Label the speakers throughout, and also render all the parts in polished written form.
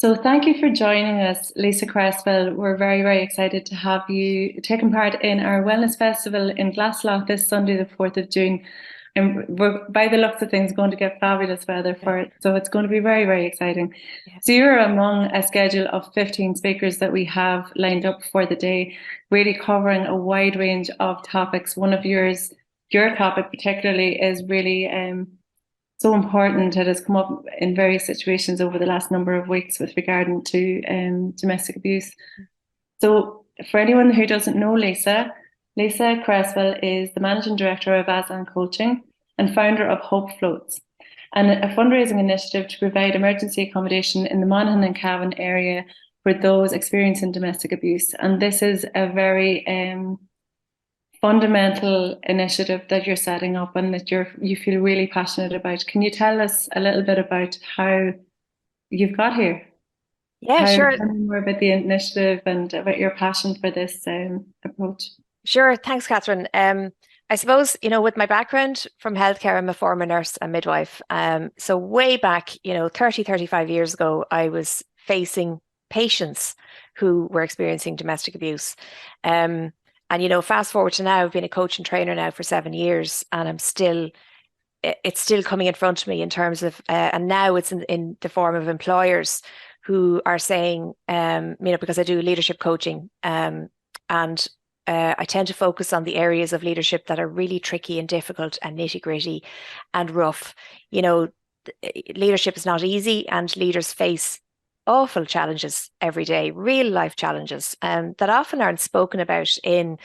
Speaker 1: So thank you for joining us, Lisa Cresswell. We're very, very excited to have you taking part in our Wellness Festival in Glaslough this Sunday, the 4th of June. And we're, by the looks of things, going to get fabulous weather for it. So it's going to be very, very exciting.
Speaker 2: Yeah.
Speaker 1: So you're among a schedule of 15 speakers that we have lined up for the day, really covering a wide range of topics. One of your topic particularly is really so important. It has come up in various situations over the last number of weeks with regard to domestic abuse. So for anyone who doesn't know Lisa Cresswell is the Managing Director of Aslan Coaching and founder of Hope Floats, and a fundraising initiative to provide emergency accommodation in the Monaghan and Cavan area for those experiencing domestic abuse. And this is a very fundamental initiative that you're setting up and that you feel really passionate about. Can you tell us a little bit about how you've got here?
Speaker 2: Yeah, sure.
Speaker 1: Tell me more about the initiative and about your passion for this approach.
Speaker 2: Sure. Thanks, Catherine. I suppose, with my background from healthcare, I'm a former nurse and midwife. So way back, 30, 35 years ago, I was facing patients who were experiencing domestic abuse. And, fast forward to now, I've been a coach and trainer now for 7 years, and it's still coming in front of me in terms of, and now it's in the form of employers who are saying, because I do leadership coaching, and I tend to focus on the areas of leadership that are really tricky and difficult and nitty-gritty and rough. Leadership is not easy, and leaders face awful challenges every day, real life challenges, that often aren't spoken about in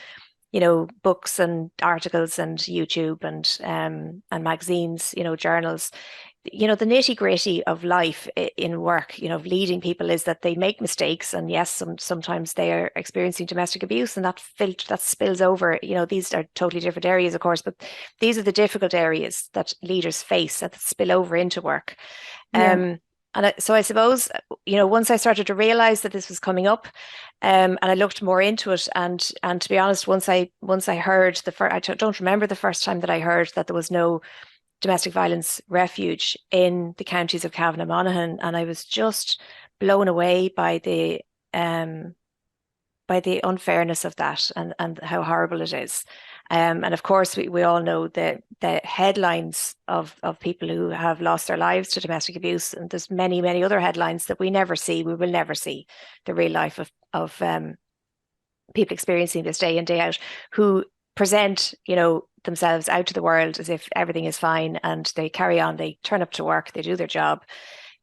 Speaker 2: books and articles and YouTube and magazines, journals. The nitty-gritty of life in work, of leading people, is that they make mistakes, and yes, sometimes they are experiencing domestic abuse, and that spills over. These are totally different areas, of course, but these are the difficult areas that leaders face that spill over into work.
Speaker 1: Yeah.
Speaker 2: So I suppose, once I started to realize that this was coming up, and I looked more into it, and to be honest, once I heard I don't remember the first time that I heard that there was no domestic violence refuge in the counties of Cavan and Monaghan, and I was just blown away by the unfairness of that and how horrible it is. And of course, we all know the headlines of people who have lost their lives to domestic abuse, and there's many, many other headlines that we never see. We will never see the real life of people experiencing this day in, day out, who present, themselves out to the world as if everything is fine, and they carry on, they turn up to work, they do their job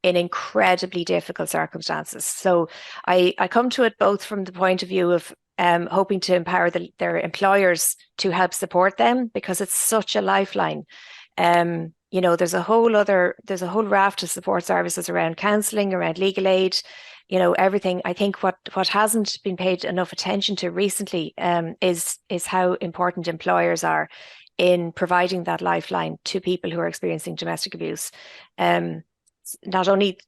Speaker 2: in incredibly difficult circumstances. So I come to it both from the point of view of hoping to empower their employers to help support them, because it's such a lifeline. There's a whole raft of support services around counselling, around legal aid, everything. I think what hasn't been paid enough attention to recently is how important employers are in providing that lifeline to people who are experiencing domestic abuse. Not only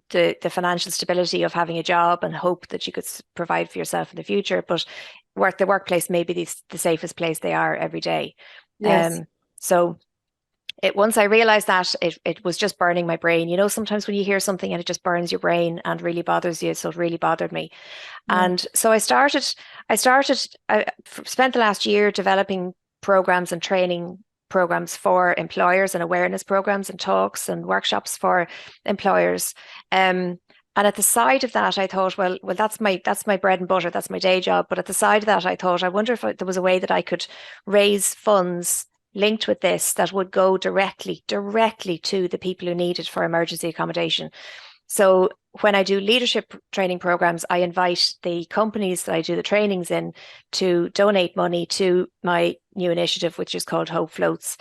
Speaker 2: the financial stability of having a job and hope that you could provide for yourself in the future, but the workplace may be the safest place they are every day.
Speaker 1: Yes.
Speaker 2: So once I realized that, it was just burning my brain. Sometimes when you hear something and it just burns your brain and really bothers you, so it really bothered me.
Speaker 1: Yeah.
Speaker 2: And so I spent the last year developing programs and training programs for employers, and awareness programs and talks and workshops for employers. And at the side of that, I thought, well, that's my bread and butter, that's my day job. But at the side of that, I thought, I wonder if there was a way that I could raise funds linked with this that would go directly to the people who need it for emergency accommodation. So when I do leadership training programs, I invite the companies that I do the trainings in to donate money to my new initiative, which is called Hope Floats,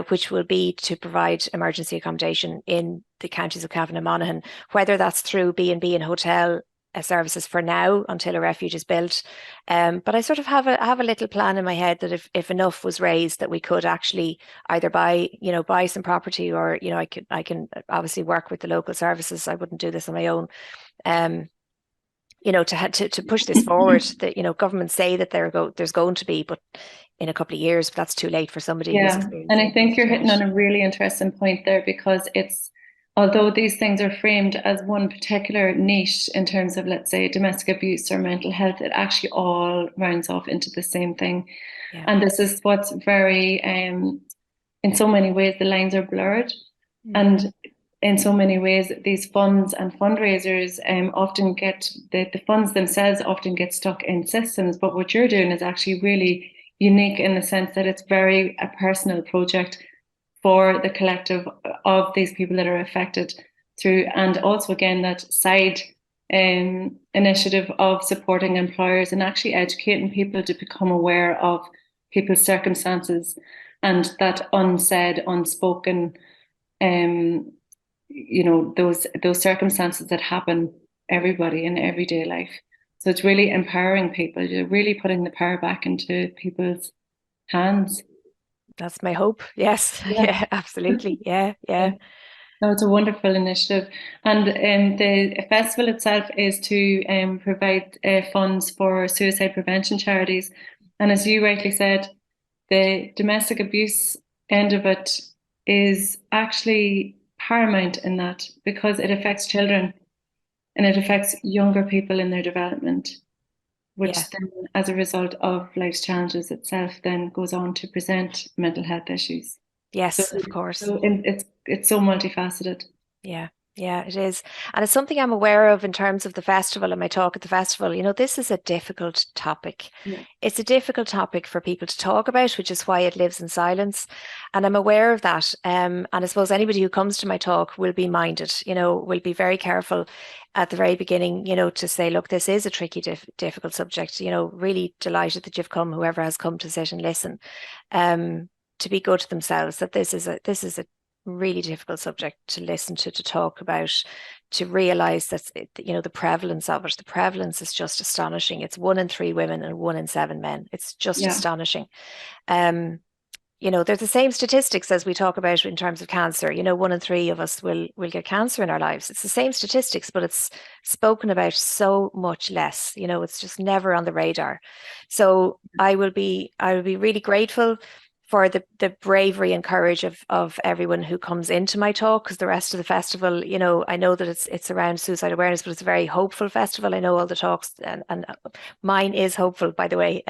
Speaker 2: which will be to provide emergency accommodation in the counties of Cavan and Monaghan, whether that's through B&B and hotel services for now until a refuge is built. But I sort of have a little plan in my head that if enough was raised, that we could actually either buy some property, or I can obviously work with the local services. I wouldn't do this on my own. To push this forward. That governments say that there's going to be, but in a couple of years, but that's too late for somebody who's
Speaker 1: Yeah.
Speaker 2: experiencing.
Speaker 1: And I think you're hitting on a really interesting point there, because it's although these things are framed as one particular niche in terms of, let's say, domestic abuse or mental health, it actually all rounds off into the same thing.
Speaker 2: Yeah.
Speaker 1: And this is what's very, in so many ways, the lines are blurred. And in so many ways, these funds and fundraisers often get, the funds themselves often get stuck in systems. But what you're doing is actually really unique in the sense that it's very a personal project for the collective of these people that are affected through, and also again that side initiative of supporting employers and actually educating people to become aware of people's circumstances and that unsaid, unspoken, those circumstances that happen everybody in everyday life. So it's really empowering people. You're really putting the power back into people's hands.
Speaker 2: That's my hope. Yes.
Speaker 1: Yeah.
Speaker 2: Yeah, absolutely. Yeah. Yeah.
Speaker 1: No, it's a wonderful initiative. And the festival itself is to provide funds for suicide prevention charities. And as you rightly said, the domestic abuse end of it is actually paramount in that because it affects children and it affects younger people in their development,
Speaker 2: Yeah.
Speaker 1: which then, as a result of life's challenges itself, then goes on to present mental health issues. So,
Speaker 2: Yes, of course.
Speaker 1: it's so multifaceted.
Speaker 2: Yeah, yeah, it is. And it's something I'm aware of in terms of the festival and my talk at the festival. This is a difficult topic.
Speaker 1: Yeah.
Speaker 2: It's a difficult topic for people to talk about, which is why it lives in silence. And I'm aware of that. And I suppose anybody who comes to my talk will be minded, will be very careful at the very beginning, to say, look, this is a tricky, difficult subject, really delighted that you've come, whoever has come to sit and listen, to be good to themselves, that this is a really difficult subject to listen to talk about, to realize that the prevalence of it. The prevalence is just astonishing. It's 1 in 3 women and 1 in 7 men. It's just astonishing. There's the same statistics as we talk about in terms of cancer. 1 in 3 of us will get cancer in our lives. It's the same statistics, but it's spoken about so much less. It's just never on the radar. So I will be really grateful for the bravery and courage of everyone who comes into my talk, because the rest of the festival, I know that it's around suicide awareness, but it's a very hopeful festival. I know all the talks, and mine is hopeful, by the way.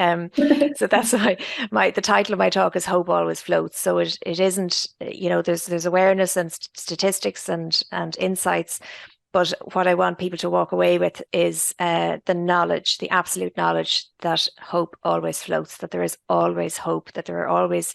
Speaker 2: So that's why the title of my talk is "Hope Always Floats." So it isn't, there's awareness and statistics and insights. But what I want people to walk away with is the knowledge, the absolute knowledge that hope always floats, that there is always hope, that there are always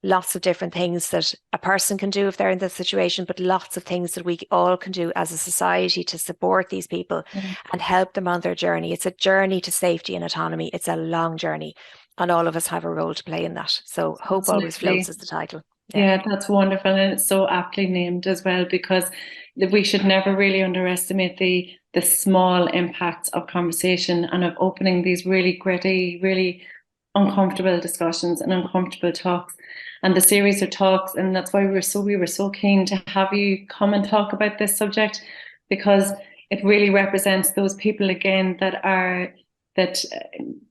Speaker 2: lots of different things that a person can do if they're in this situation, but lots of things that we all can do as a society to support these people and help them on their journey. It's a journey to safety and autonomy. It's a long journey, and all of us have a role to play in that. So Hope Always Floats is the title.
Speaker 1: Yeah, that's wonderful. And it's so aptly named as well, because we should never really underestimate the small impacts of conversation and of opening these really gritty, really uncomfortable discussions and uncomfortable talks. And the series of talks, and that's why we were so keen to have you come and talk about this subject, because it really represents those people again that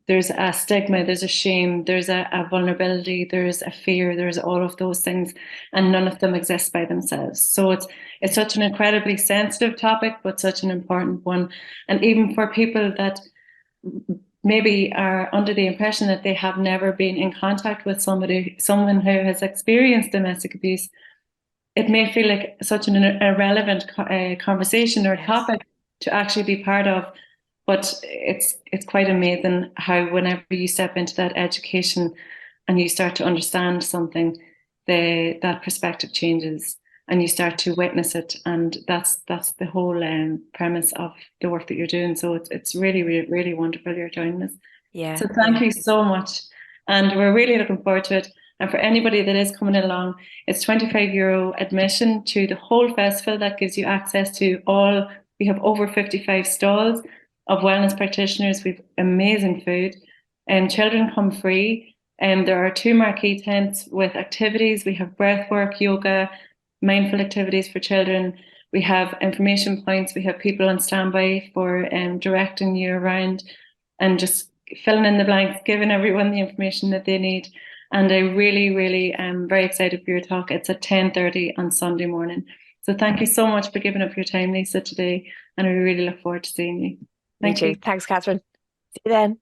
Speaker 1: there's a stigma, there's a shame, there's a vulnerability, there's a fear, there's all of those things, and none of them exist by themselves. So it's such an incredibly sensitive topic, but such an important one. And even for people that maybe are under the impression that they have never been in contact with someone who has experienced domestic abuse, it may feel like such an irrelevant conversation or topic to actually be part of. But it's quite amazing how whenever you step into that education and you start to understand something, that perspective changes and you start to witness it, and that's the whole premise of the work that you're doing. So it's really, really, really wonderful you're joining us.
Speaker 2: Yeah.
Speaker 1: So thank you so much, and we're really looking forward to it. And for anybody that is coming along, it's €25 admission to the whole festival. That gives you access to all. We have over 55 stalls of wellness practitioners. We've amazing food, and children come free. And there are 2 marquee tents with activities. We have breath work, yoga, mindful activities for children. We have information points. We have people on standby for directing you around and just filling in the blanks, giving everyone the information that they need. And I really, really am very excited for your talk. It's at 10:30 on Sunday morning. So thank you so much for giving up your time, Lisa, today. And we really look forward to seeing you.
Speaker 2: Me too.
Speaker 1: You.
Speaker 2: Thanks, Catherine. See you then.